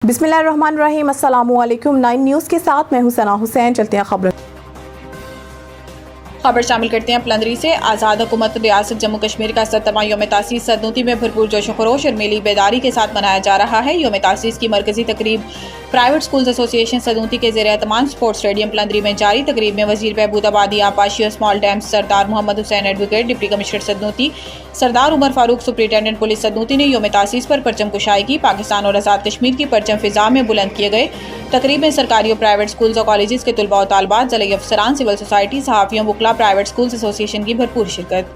बिस्मिल्लाहिर्रहमानिर्रहीम। अस्सलामुअलैकुम। 9 न्यूज़ के साथ मैं हूं सना हुसैन। चलते हैं खबर शामिल करते हैं पलंदरी से। आज़ाद हुकूमत रियासत जम्मू कश्मीर का 70वां यौम तासीस सदनूती में भरपूर जोशो खरोश और मिली बेदारी के साथ मनाया जा रहा है। यौम तासीस की मरकजी तकरीब प्राइवेट स्कूल्स एसोसिएशन सदनूती के ज़ेर एहतमाम स्पोर्ट्स स्टेडियम पलंदरी में जारी। तकरीब में वज़ीर बहबूद आबादी आपाशी और small dams Sardar Mohammad Hussain advocate, deputy commissioner Sudhanoti Sardar Umar Farooq, superintendent police Sudhanoti ने यौम तासीस पर परचम कुशाई की। पाकिस्तान और आज़ाद कश्मीर की परचम फिजा में बुलंद किए गए। तकरीब में सरकारी और प्राइवेट स्कूल्स और कॉलेजेस के तुलबा और तालबात, ज़िला अफसरान, सिविल सोसाइटी, सहाफ़ियों, वकला, प्राइवेट स्कूल्स एसोसिएशन की भरपूर शिरकत।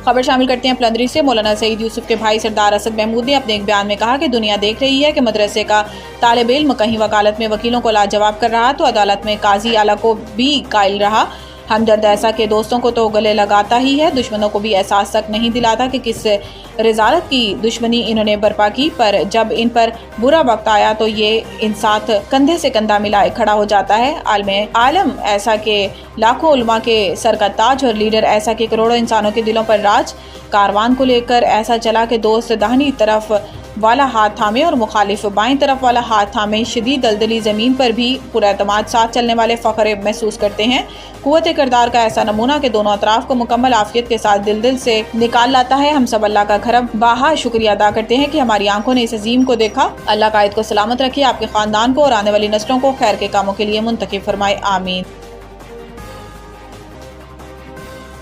खबर शामिल करते हैं पलंदरी से। मौलाना सईद यूसुफ के भाई सरदार असद महमूद ने अपने एक बयान में कहा कि दुनिया देख रही है कि मदरसे का तालिब इल्म कहीं वकालत में वकीलों को लाजवाब कर रहा तो अदालत में काजी आला को भी कायल रहा। हमदर्द ऐसा के दोस्तों को तो गले लगाता ही है, दुश्मनों को भी एहसास तक नहीं दिलाता कि किस रिजालत की दुश्मनी इन्होंने बर्पा की। पर जब इन पर बुरा वक्त आया तो ये इन साथ कंधे से कंधा मिलाए खड़ा हो जाता है। आलम ऐसा के लाखों उलमा के सर का ताज और लीडर ऐसा के करोड़ों इंसानों के दिलों पर राज। कारवान को लेकर ऐसा चला कि दोस्त दाहिनी तरफ वाला हाथ थामे और मुखालिफ बाईं तरफ वाला हाथ थामे। शदीद दलदली ज़मीन पर भी पूरा एतमाद साथ चलने वाले फ़ख्र महसूस करते हैं। कुव्वत किरदार का ऐसा नमूना कि दोनों अतराफ को मुकम्मल आफियत के साथ दिल से निकाल लाता है। हम सब अल्लाह का खरब बाहा शुक्रिया अदा करते हैं कि हमारी आंखों ने इस अजीम को देखा। अल्लाह कायद को सलामत रखे, आपके ख़ानदान को और आने वाली नस्लों को खैर के कामों के लिए मुंतखब फरमाए, आमीन।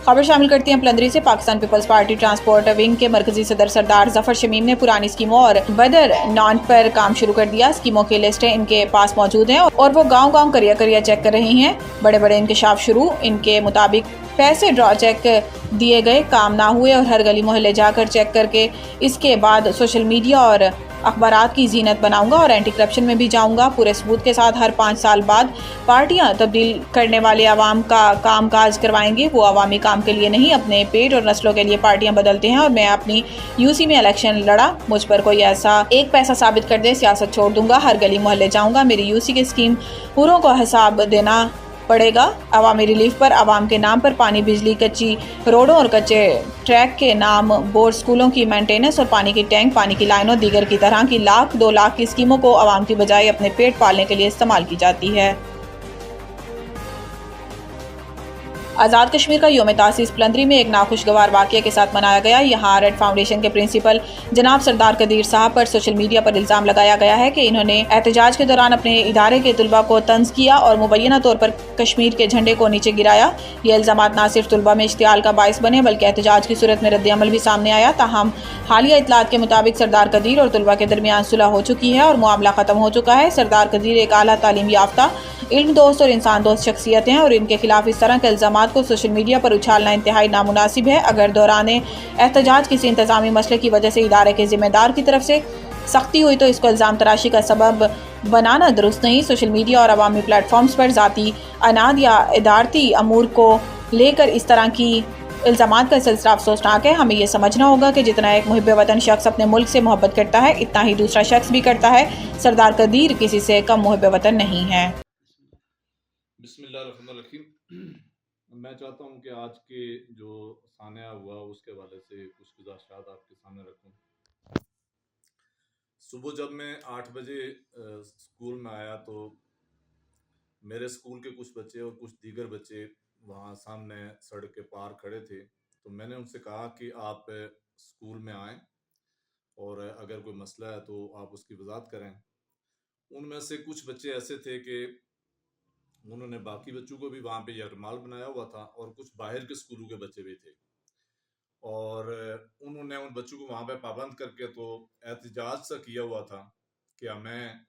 खबर शामिल करती हैं पलंदरी से। Pakistan Peoples Party transport wing के मरकजी सदर सरदार जफर शमीम ने पुरानी स्कीमों और बदर नॉन पर काम शुरू कर दिया। स्कीमों की लिस्टें इनके पास मौजूद हैं और वो गांव-गांव करिया चेक कर रही हैं। बड़े बड़े इंकशाफ शुरू। इनके मुताबिक पैसे ड्रॉ चेक दिए गए, काम ना हुए और हर गली मोहल्ले जाकर चेक करके इसके बाद सोशल मीडिया और अखबारात की जीनत बनाऊंगा और एंटी करप्शन में भी जाऊंगा। पूरे सबूत के साथ हर 5 साल बाद पार्टियां तब्दील करने वाले अवाम का काम काज करवाएंगे। वो अवामी काम के लिए नहीं, अपने पेट और नस्लों के लिए पार्टियां बदलते हैं। और मैं अपनी यूसी में इलेक्शन लड़ा, मुझ पर कोई ऐसा एक पैसा साबित कर दे, सियासत छोड़ दूंगा, हर गली मोहल्ले जाऊंगा। मेरी यूसी की स्कीम पूरों को हिसाब देना पड़ेगा। अवामी रिलीफ पर, अवाम के नाम पर पानी, बिजली, कच्ची रोडों और कच्चे ट्रैक के नाम बोर्ड, स्कूलों की मेंटेनेंस और पानी की टैंक, पानी की लाइनों, दीगर की तरह की 1,00,000-2 लाख की स्कीमों को अवाम की बजाय अपने पेट पालने के लिए इस्तेमाल की जाती है। आज़ाद कश्मीर का यौम तासीस पलंदरी में एक नाखुशगवार वाक़ये के साथ मनाया गया। यहाँ रेड फाउंडेशन के प्रिंसिपल जनाब सरदार कदीर साहब पर सोशल मीडिया पर इल्ज़ाम लगाया गया है कि इन्होंने एहतजाज के दौरान अपने इदारे के तुलबा को तंज किया और मुबैना तौर पर कश्मीर के झंडे को नीचे गिराया। ये इल्ज़ाम न सिर्फ तुलबा में इश्तियाल का बायस बने बल्कि एहतजाज की सूरत में रद्द-ए-अमल भी सामने आया। ताहम हालिया इतलात के मुताबिक सरदार कदीर और तुलबा के दरमियान सुलह हो चुकी है और मामला ख़त्म हो चुका है। सरदार कदीर एक आला तालीम याफ्ता, इल्म दोस्त और इंसान दोस्त शख्सियत हैं और इनके खिलाफ इस तरह के इल्ज़ामात को सोशल मीडिया पर उछालना इंतहाई नामुनासिब है। अगर दौरान एहतजाज किसी इंतजामी मसले की वजह से इदारे के जिम्मेदार की तरफ से सख्ती हुई तो इसको इल्ज़ाम तराशी का सबब बनाना दुरुस्त नहीं। सोशल मीडिया और अवामी प्लेटफॉर्म्स पर ज़ाती अनाद या इदारती अमूर को लेकर इस तरह की इल्ज़ामात का सिलसिला अफसोसनाक है। हमें यह समझना होगा कि जितना एक मुहिब वतन शख्स अपने मुल्क से मोहब्बत करता है, इतना ही दूसरा शख्स भी करता है। सरदार कदीर किसी से कम मुहिब वतन नहीं है। बिस्मिल्लाहिर्रहमानिर्रहीम। मैं चाहता हूँ कि आज के जो सानिया हुआ उसके हवाले से कुछ गुज़ारिशात आपके सामने रखूँ। सुबह जब मैं 8 बजे स्कूल में आया तो मेरे स्कूल के कुछ बच्चे और कुछ दीगर बच्चे वहाँ सामने सड़क के पार खड़े थे। तो मैंने उनसे कहा कि आप स्कूल में आएँ और अगर कोई मसला है तो आप उसकी वज़ाहत करें। उनमें से कुछ बच्चे ऐसे थे कि उन्होंने बाकी बच्चों को भी वहाँ पे यरमाल बनाया हुआ था और कुछ बाहर के स्कूलों के बच्चे भी थे और उन्होंने उन बच्चों को वहाँ पे पाबंद करके तो एहतजाज सा किया हुआ था कि हमें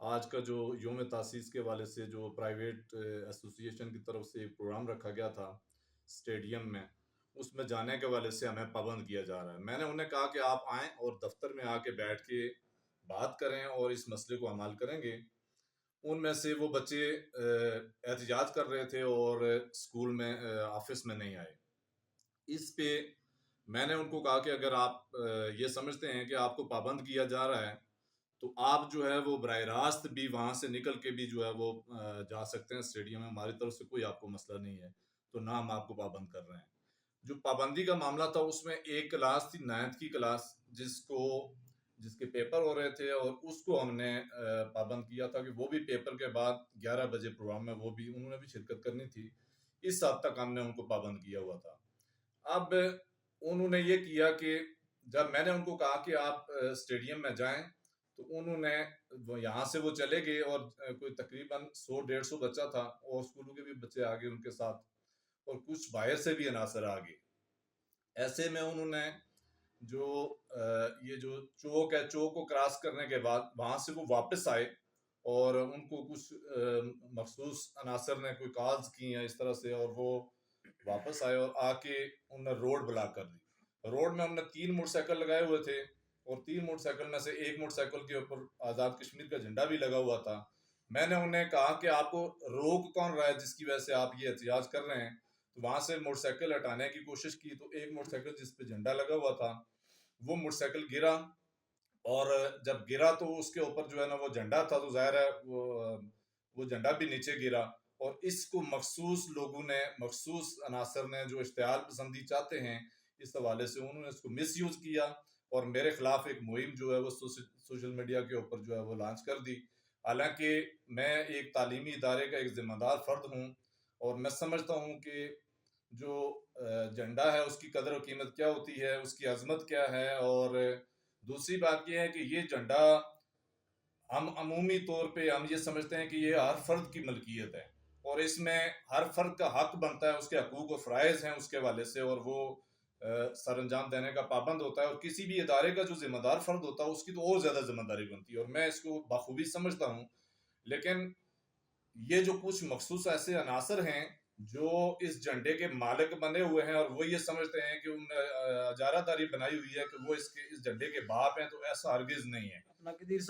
आज का जो यौम तासीस के हवाले से जो प्राइवेट एसोसिएशन की तरफ से एक प्रोग्राम रखा गया था स्टेडियम में, उसमें जाने के हवाले से हमें पाबंद किया जा रहा है। मैंने उन्हें कहा कि आप आएँ और दफ्तर में आके बैठ के बात करें और इस मसले को हल करेंगे। उनमें से वो बच्चे एहतजाज कर रहे थे और स्कूल में ऑफिस में नहीं आए। इस पे मैंने उनको कहा कि अगर आप ये समझते हैं कि आपको पाबंद किया जा रहा है तो आप जो है वो बराह रास्त भी वहाँ से निकल के भी जो है वो जा सकते हैं स्टेडियम में। हमारी तरफ से कोई आपको मसला नहीं है, तो ना हम आपको पाबंद कर रहे हैं। जो पाबंदी का मामला था उसमें एक क्लास थी 9th की क्लास जिसके पेपर हो रहे थे, और उसको हमने पाबंद किया था कि वो भी पेपर के बाद 11 बजे प्रोग्राम में वो भी उन्होंने भी शिरकत करनी थी। इस हद तक हमने उनको पाबंद किया हुआ था। अब उन्होंने ये किया कि जब मैंने उनको कहा कि आप स्टेडियम में जाएं, तो उन्होंने यहाँ से वो चले गए, और कोई तकरीबन 100-150 बच्चा था, और स्कूलों के भी बच्चे आ गए उनके साथ, और कुछ बाहर से भी अनासर आ गए। ऐसे में उन्होंने जो ये जो चौक है, चौक को क्रॉस करने के बाद वहां से वो वापस आए, और उनको कुछ मखसूस अनासर ने कोई कॉल्स की हैं इस तरह से, और वो वापस आए और आके उन्होंने रोड ब्लॉक कर दी। रोड में उन्होंने 3 मोटरसाइकिल लगाए हुए थे, और 3 मोटरसाइकिल में से एक मोटरसाइकिल के ऊपर आज़ाद कश्मीर का झंडा भी लगा हुआ था। मैंने उन्हें कहा कि आपको रोक कौन रहा है जिसकी वजह से आप ये एहतजाज कर रहे हैं? तो वहां से मोटरसाइकिल हटाने की कोशिश की, तो एक मोटरसाइकिल जिस पे झंडा लगा हुआ था, वो मोटरसाइकिल गिरा, और जब गिरा तो उसके ऊपर जो है ना वो झंडा था, तो जाहिर है वो झंडा भी नीचे गिरा। और इसको मखसूस लोगों ने, मखसूस अनासर ने जो इश्तिहाल पसंदी चाहते हैं, इस हवाले से उन्होंने इसको मिस यूज किया, और मेरे खिलाफ एक मुहिम जो है वो सोशल मीडिया के ऊपर जो है वो लॉन्च कर दी। हालांकि मैं एक तालीमी इदारे का एक जिम्मेदार फर्द हूँ, और मैं समझता हूँ कि जो झंडा है उसकी कदर और कीमत क्या होती है, उसकी अजमत क्या है। और दूसरी बात यह है कि ये झंडा हम अमूमी तौर पे हम ये समझते हैं कि ये हर फर्द की मलकियत है, और इसमें हर फर्द का हक बनता है, उसके हकूक और फ़राइज़ हैं उसके हवाले से, और वो सर अंजाम देने का पाबंद होता है। और किसी भी इदारे का जो जिम्मेदार फर्द होता है उसकी तो और ज़्यादा जिम्मेदारी बनती है, और मैं इसको बखूबी समझता हूँ। लेकिन ये जो कुछ मखसूस ऐसे अनासर हैं जो इस झंडे के मालिक बने हुए हैं, और वो ये समझते हैं कि उन अजारादारी बनाई हुई है कि वो इस झंडे के बाप हैं, तो ऐसा हरगिज नहीं है। अपना कदीर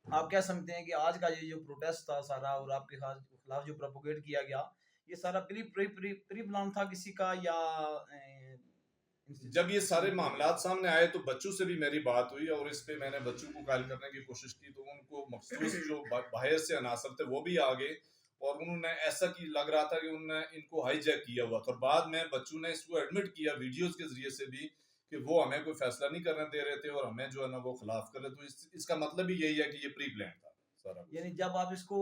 आप क्या समझते हैं कि आज का ये जो प्रोटेस्ट था सारा, और आपके खिलाफ जो प्रोपोगेट किया गया, ये सारा प्री प्लान था किसी का, या जब ये सारे मामलात सामने आए तो बच्चों से भी मेरी बात हुई, और इस पे मैंने बच्चों को कायल करने की कोशिश की, तो उनको मखसूस जो बाहर से अनासर थे वो भी आ गए, और उन्होंने ऐसा कि लग रहा था कि उन्होंने इनको हाईजैक किया हुआ था। और बाद में बच्चों ने इसको एडमिट किया वीडियोस के जरिए से भी कि वो हमें कोई फैसला नहीं करने दे रहे थे, और हमें जो है ना वो खिलाफ कर रहे। तो इसका मतलब ही यही है कि ये प्री प्लान था सारा कुछ। यानी जब आप इसको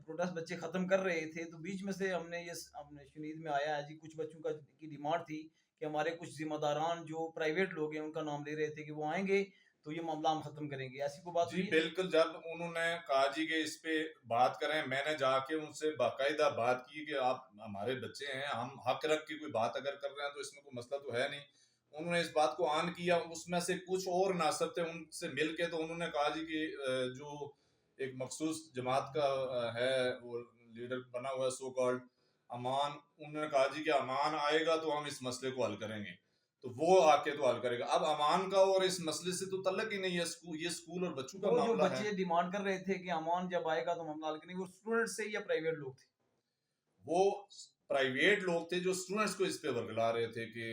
प्रोटेस्ट बच्चे खत्म कर रहे थे, तो बीच में से हमने ये अपने शुनीद में आया है जी, कुछ बच्चों का की डिमांड थी कि हमारे कुछ जिम्मेदारान जो प्राइवेट लोग हैं उनका नाम ले रहे थे कि वो आएंगे तो ये मामला हम खत्म करेंगे, ऐसी कोई बात जी हुई है? बिल्कुल, जब उन्होंने कहा जी कि इस पे बात करें, मैंने जाके उनसे बाकायदा बात की कि आप हमारे बच्चे हैं, हम हक रख के कोई बात अगर कर रहे हैं तो इसमें कोई मसला तो है नहीं। उन्होंने इस बात को ऑन किया। उसमें से कुछ और नासर थे, उनसे मिल के तो उन्होंने कहा जी कि जो एक मखसूस जमात का है वो लीडर बना हुआ है सो कॉल्ड अमान, उन्होंने कहा जी कि अमान आएगा तो हम इस मसले को हल करेंगे, तो वो आके तो हल करेगा। अब अमान का और इस मसले से तो तल्लक ही नहीं है, ये स्कूल और बच्चों का वो जो मामला है। बच्चे डिमांड कर रहे थे कि अमान जब आएगा तो मामला हल करेंगे, वो स्टूडेंट से या प्राइवेट लोग थे? वो प्राइवेट लोग थे जो स्टूडेंट्स को इस पे वर्गला रहे थे कि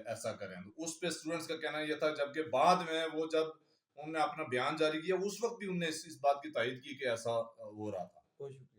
ऐसा करें, तो उस पे स्टूडेंट्स का कहना यह था। जबकि बाद में वो जब उन्होंने अपना बयान जारी किया उस वक्त भी उन्होंने इस बात की तायद की कि ऐसा हो रहा था। बहुत शुक्रिया।